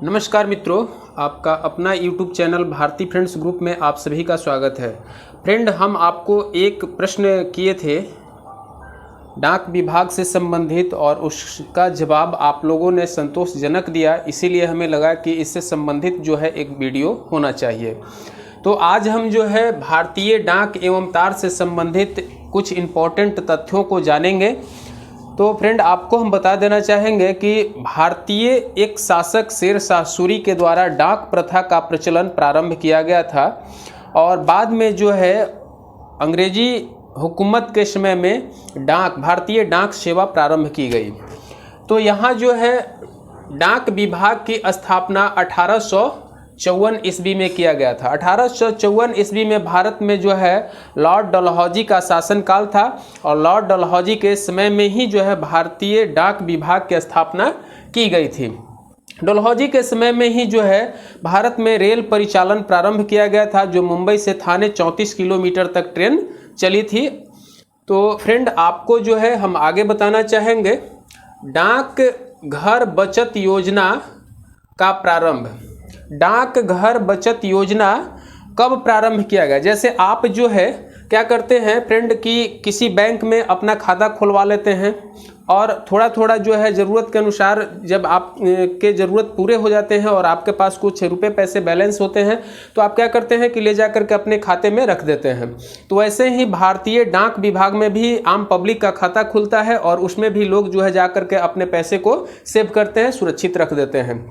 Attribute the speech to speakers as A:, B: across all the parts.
A: नमस्कार मित्रों, आपका अपना YouTube channel Bharati friends group में आप सभी का स्वागत है। फ्रेंड, हम आपको एक प्रश्न किए थे डाक विभाग से संबंधित और उसका जवाब आप लोगों ने संतोषजनक दिया, इसीलिए हमें लगा कि इससे संबंधित जो है एक वीडियो होना चाहिए। तो आज हम जो है भारतीय डाक एवं तार से संबंधित कुछ इम्पोर्टेंट तथ्यों को जानेंगे। तो फ्रेंड, आपको हम बता देना चाहेंगे कि भारतीय एक शासक शेरशाह सूरी के द्वारा डाक प्रथा का प्रचलन प्रारंभ किया गया था और बाद में जो है अंग्रेजी हुकूमत के समय में भारतीय डाक सेवा प्रारंभ की गई। तो यहाँ जो है डाक विभाग की स्थापना 1854 ईस्वी में किया गया था। 1854 ईस्वी में भारत में जो है लॉर्ड डलहौजी का शासनकाल था और लॉर्ड डलहौजी के समय में ही जो है भारतीय डाक विभाग की स्थापना की गई थी। डलहौजी के समय में ही जो है भारत में रेल परिचालन प्रारंभ किया गया था, जो मुंबई से थाने 34 किलोमीटर तक ट्रेन चली थी। तो फ्रेंड, आपको जो है हम आगे बताना चाहेंगे डाक घर बचत योजना का प्रारंभ। डाक घर बचत योजना कब प्रारंभ किया गया? जैसे आप जो है क्या करते हैं फ्रेंड कि किसी बैंक में अपना खाता खुलवा लेते हैं और थोड़ा थोड़ा जो है ज़रूरत के अनुसार जब आप के ज़रूरत पूरे हो जाते हैं और आपके पास कुछ रुपए पैसे बैलेंस होते हैं तो आप क्या करते हैं कि ले जा कर के अपने खाते में रख देते हैं। तो ऐसे ही भारतीय डाक विभाग में भी आम पब्लिक का खाता खुलता है और उसमें भी लोग जो है जा कर के अपने पैसे को सेव करते हैं, सुरक्षित रख देते हैं।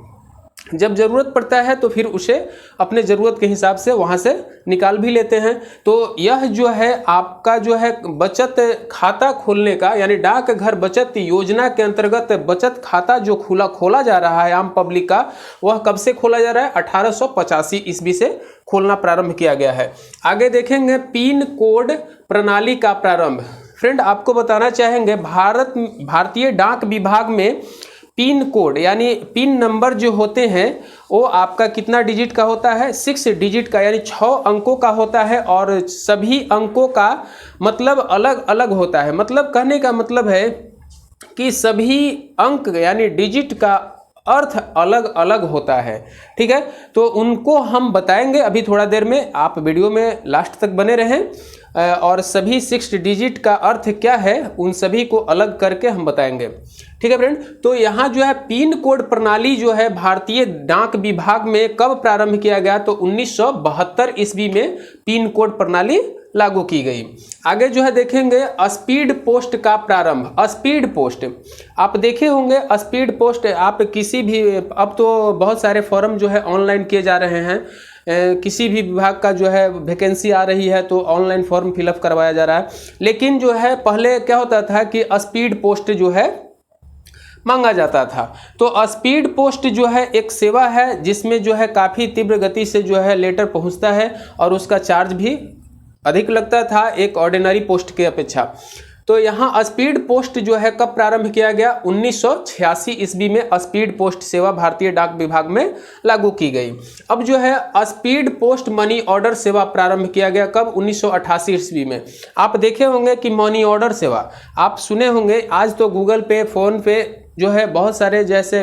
A: जब ज़रूरत पड़ता है तो फिर उसे अपने ज़रूरत के हिसाब से वहाँ से निकाल भी लेते हैं। तो यह जो है आपका जो है बचत खाता खोलने का, यानी डाक घर बचत योजना के अंतर्गत बचत खाता जो खोला जा रहा है आम पब्लिक का, वह कब से खोला जा रहा है? 1885 ईस्वी से खोलना प्रारंभ किया गया है। आगे देखेंगे पिन कोड प्रणाली का प्रारंभ। फ्रेंड, आपको बताना चाहेंगे भारतीय डाक विभाग में पिन कोड यानी पिन नंबर जो होते हैं वो आपका कितना डिजिट का होता है? 6 डिजिट का, यानी 6 अंकों का होता है और सभी अंकों का मतलब अलग अलग होता है। मतलब कहने का मतलब है कि सभी अंक यानी डिजिट का अर्थ अलग अलग होता है। ठीक है, तो उनको हम बताएंगे अभी थोड़ा देर में। आप वीडियो में लास्ट तक बने रहें और सभी 6 डिजिट का अर्थ क्या है उन सभी को अलग करके हम बताएंगे। ठीक है फ्रेंड, तो यहाँ जो है पिन कोड प्रणाली जो है भारतीय डाक विभाग में कब प्रारंभ किया गया? तो 1972 ईस्वी में पिन कोड प्रणाली लागू की गई। आगे जो है देखेंगे स्पीड पोस्ट का प्रारंभ। स्पीड पोस्ट आप देखे होंगे। स्पीड पोस्ट आप किसी भी, अब तो बहुत सारे फॉर्म जो है ऑनलाइन किए जा रहे हैं। किसी भी विभाग का जो है वैकेंसी आ रही है तो ऑनलाइन फॉर्म फिलअप करवाया जा रहा है। लेकिन जो है पहले क्या होता था कि स्पीड पोस्ट जो है मांगा जाता था। तो स्पीड पोस्ट जो है एक सेवा है जिसमें जो है काफ़ी तीव्र गति से जो है लेटर पहुंचता है और उसका चार्ज भी अधिक लगता था एक ऑर्डिनरी पोस्ट के अपेक्षा। तो यहाँ स्पीड पोस्ट जो है कब प्रारंभ किया गया? 1986 ईस्वी में स्पीड पोस्ट सेवा भारतीय डाक विभाग में लागू की गई। अब जो है स्पीड पोस्ट मनी ऑर्डर सेवा प्रारंभ किया गया कब? 1988 ईस्वी में। आप देखे होंगे कि मनी ऑर्डर सेवा आप सुने होंगे। आज तो गूगल पे, फ़ोन पे जो है बहुत सारे जैसे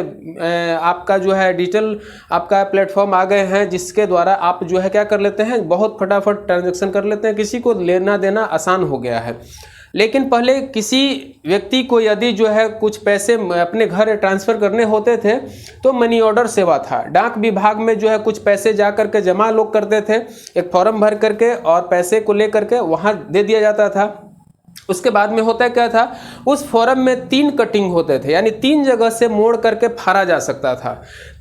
A: आपका जो है डिजिटल आपका प्लेटफॉर्म आ गए हैं जिसके द्वारा आप जो है क्या कर लेते हैं, बहुत फटाफट ट्रांजैक्शन कर लेते हैं। किसी को लेना देना आसान हो गया है। लेकिन पहले किसी व्यक्ति को यदि जो है कुछ पैसे अपने घर ट्रांसफ़र करने होते थे तो मनी ऑर्डर सेवा था। डाक विभाग में जो है कुछ पैसे जा करके जमा लोग करते थे, एक फॉर्म भर करके और पैसे को ले करके वहाँ दे दिया जाता था। उसके बाद में होता क्या था, उस फॉर्म में 3 कटिंग होते थे, यानी 3 जगह से मोड़ करके फाड़ा जा सकता था।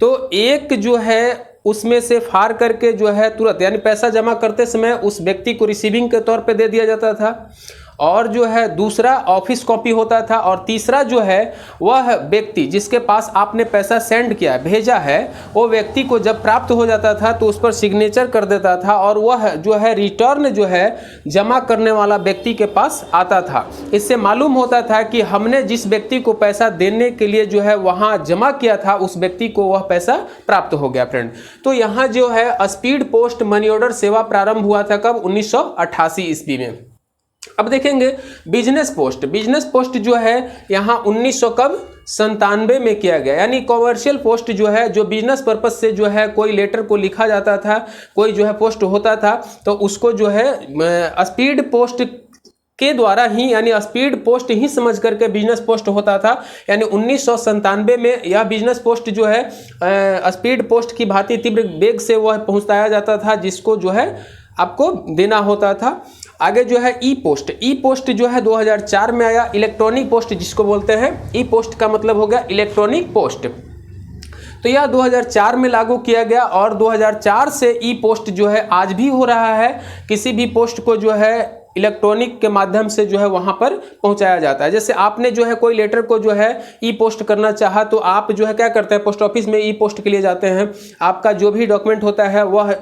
A: तो एक जो है उसमें से फाड़ करके जो है तुरंत, यानी पैसा जमा करते समय उस व्यक्ति को रिसीविंग के तौर पे दे दिया जाता था, और जो है दूसरा ऑफिस कॉपी होता था, और तीसरा जो है वह व्यक्ति जिसके पास आपने पैसा सेंड किया भेजा है वो व्यक्ति को जब प्राप्त हो जाता था तो उस पर सिग्नेचर कर देता था और वह जो है रिटर्न जो है जमा करने वाला व्यक्ति के पास आता था। इससे मालूम होता था कि हमने जिस व्यक्ति को पैसा देने के लिए जो है वहाँ जमा किया था उस व्यक्ति को वह पैसा प्राप्त हो गया फ्रेंड। तो यहाँ जो है स्पीड पोस्ट मनी ऑर्डर सेवा प्रारंभ हुआ था कब? 1988 ईस्वी में। अब देखेंगे बिजनेस पोस्ट। बिजनेस पोस्ट जो है यहाँ 1900 कब 1997 में किया गया। यानी कॉमर्शियल पोस्ट जो है, जो बिजनेस पर्पज से जो है कोई लेटर को लिखा जाता था, कोई जो है पोस्ट होता था, तो उसको जो है स्पीड पोस्ट के द्वारा ही, यानी स्पीड पोस्ट ही समझ करके बिजनेस पोस्ट होता था। यानी 1997 में यह बिजनेस पोस्ट जो है स्पीड पोस्ट की भांति तीव्र वेग से वह पहुंचाया जाता था, जिसको जो है आपको देना होता था। आगे जो है ई पोस्ट, ई पोस्ट जो है 2004 में आया। इलेक्ट्रॉनिक पोस्ट जिसको बोलते हैं, ई पोस्ट का मतलब हो गया इलेक्ट्रॉनिक पोस्ट। तो यह 2004 में लागू किया गया और 2004 से ई पोस्ट जो है आज भी हो रहा है। किसी भी पोस्ट को जो है इलेक्ट्रॉनिक के माध्यम से जो है वहां पर पहुंचाया जाता है। जैसे आपने जो है कोई लेटर को जो है ई पोस्ट करना चाहा, तो आप जो है क्या करते हैं, पोस्ट ऑफिस में ई पोस्ट के लिए जाते हैं। आपका जो भी डॉक्यूमेंट होता है वह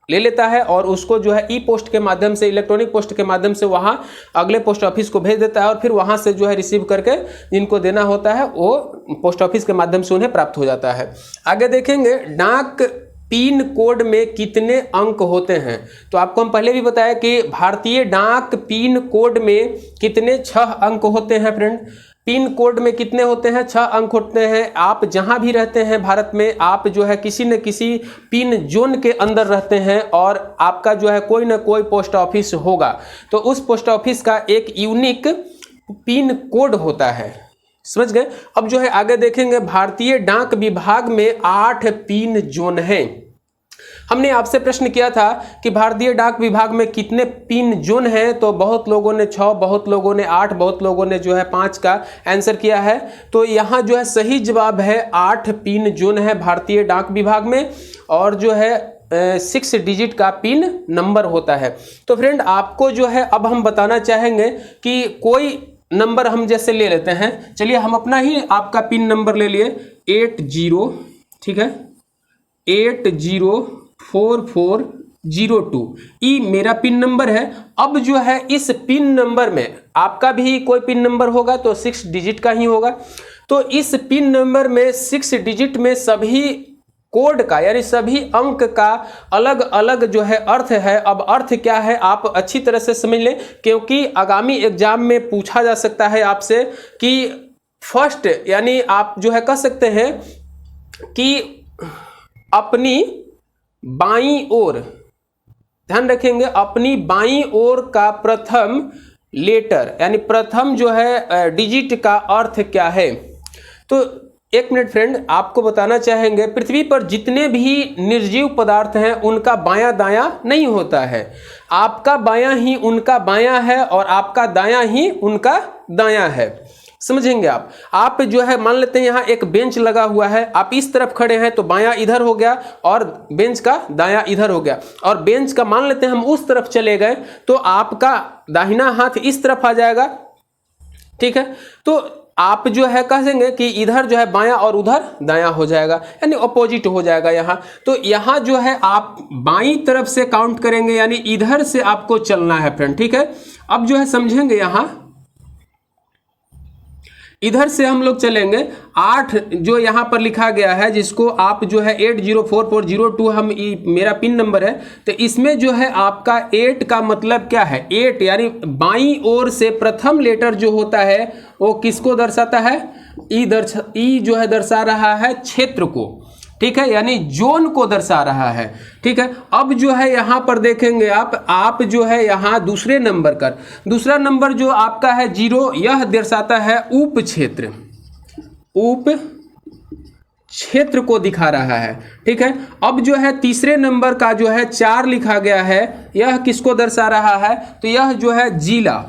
A: ले लेता है और उसको जो है ई पोस्ट के माध्यम से, इलेक्ट्रॉनिक पोस्ट के माध्यम से वहां अगले पोस्ट ऑफिस को भेज देता है और फिर वहां से जो है रिसीव करके जिनको देना होता है वो पोस्ट ऑफिस के माध्यम से उन्हें प्राप्त हो जाता है। आगे देखेंगे डाक पिन कोड में कितने अंक होते हैं। तो आपको हम पहले भी बताया कि भारतीय डाक पिन कोड में कितने 6 अंक होते हैं फ्रेंड। पिन कोड में कितने होते हैं, 6 अंक होते हैं। आप जहां भी रहते हैं भारत में, आप जो है किसी न किसी पिन जोन के अंदर रहते हैं और आपका जो है कोई ना कोई पोस्ट ऑफिस होगा, तो उस पोस्ट ऑफिस का एक यूनिक पिन कोड होता है। समझ गए। अब जो है आगे देखेंगे, भारतीय डाक विभाग में 8 पिन जोन हैं। हमने आपसे प्रश्न किया था कि भारतीय डाक विभाग में कितने पिन जोन हैं, तो बहुत लोगों ने 6, बहुत लोगों ने 8, बहुत लोगों ने जो है 5 का आंसर किया है। तो यहाँ जो है सही जवाब है 8 पिन जोन है भारतीय डाक विभाग में, और जो है 6 डिजिट का पिन नंबर होता है। तो फ्रेंड आपको जो है अब हम बताना चाहेंगे कि कोई नंबर हम जैसे ले लेते हैं। चलिए हम अपना ही आपका पिन नंबर ले लिए 80, ठीक है, 804402 ई मेरा पिन नंबर है। अब जो है इस पिन नंबर में आपका भी कोई पिन नंबर होगा तो 6 डिजिट का ही होगा। तो इस पिन नंबर में 6 डिजिट में सभी कोड का, यानी सभी अंक का अलग अलग जो है अर्थ है। अब अर्थ क्या है आप अच्छी तरह से समझ लें, क्योंकि आगामी एग्जाम में पूछा जा सकता है आपसे कि फर्स्ट, यानी आप जो है कह सकते हैं कि अपनी बाईं ओर, ध्यान रखेंगे, अपनी बाईं ओर का प्रथम लेटर, यानी प्रथम जो है डिजिट का अर्थ क्या है। तो एक मिनट फ्रेंड, आपको बताना चाहेंगे पृथ्वी पर जितने भी निर्जीव पदार्थ हैं उनका बायां दायां नहीं होता है। आपका बायां ही उनका बायां है और आपका दायां ही उनका दायां है। समझेंगे आप जो है मान लेते हैं यहाँ एक बेंच लगा हुआ है, आप इस तरफ खड़े हैं तो बायां इधर हो गया और बेंच का दायां इधर हो गया, और बेंच का मान लेते हैं हम उस तरफ चले गए तो आपका दाहिना हाथ इस तरफ आ जाएगा, ठीक है। तो आप जो है कहेंगे कि इधर जो है बायां और उधर दायां हो जाएगा, यानी अपोजिट हो जाएगा यहाँ। तो यहाँ जो है आप बाईं तरफ से काउंट करेंगे, यानी इधर से आपको चलना है फ्रेंड, ठीक है। अब जो है समझेंगे, यहाँ इधर से हम लोग चलेंगे 8 जो यहाँ पर लिखा गया है, जिसको आप जो है 804402 हम मेरा पिन नंबर है। तो इसमें जो है आपका 8 का मतलब क्या है, 8 यानी बाईं ओर से प्रथम लेटर जो होता है वो किसको दर्शाता है, ई जो है दर्शा रहा है क्षेत्र को, ठीक है, यानी जोन को दर्शा रहा है, ठीक है। अब जो है यहाँ पर देखेंगे आप जो है यहाँ दूसरे नंबर का, दूसरा नंबर जो आपका है 0, यह दर्शाता है उप क्षेत्र, उप क्षेत्र को दिखा रहा है, ठीक है। अब जो है तीसरे नंबर का जो है 4 लिखा गया है, यह किसको दर्शा रहा है, तो यह जो है जिला,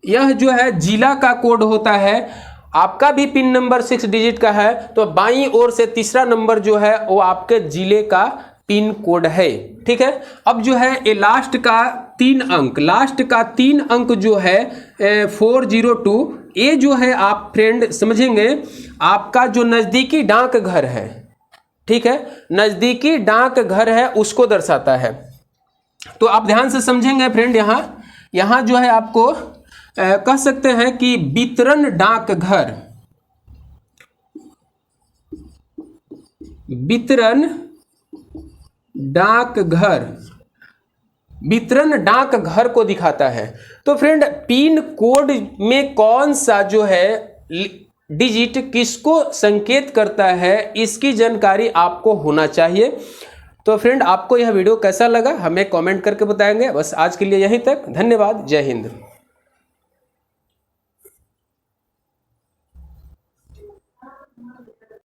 A: यह जो है जिला का कोड होता है। आपका भी पिन नंबर 6 डिजिट का है, तो बाईं ओर से तीसरा नंबर जो है वो आपके जिले का पिन कोड है, ठीक है। अब जो है ये लास्ट का 3 अंक, लास्ट का 3 अंक जो है 402, ये जो है आप फ्रेंड समझेंगे आपका जो नज़दीकी डाक घर है, ठीक है, नज़दीकी डाक घर है उसको दर्शाता है। तो आप ध्यान से समझेंगे फ्रेंड, यहाँ जो है आपको कह सकते हैं कि वितरण डाक घर, वितरण डाक घर, वितरण डाक घर को दिखाता है। तो फ्रेंड पिन कोड में कौन सा जो है डिजिट किसको संकेत करता है, इसकी जानकारी आपको होना चाहिए। तो फ्रेंड, आपको यह वीडियो कैसा लगा हमें कमेंट करके बताएंगे। बस आज के लिए यहीं तक, धन्यवाद, जय हिंद।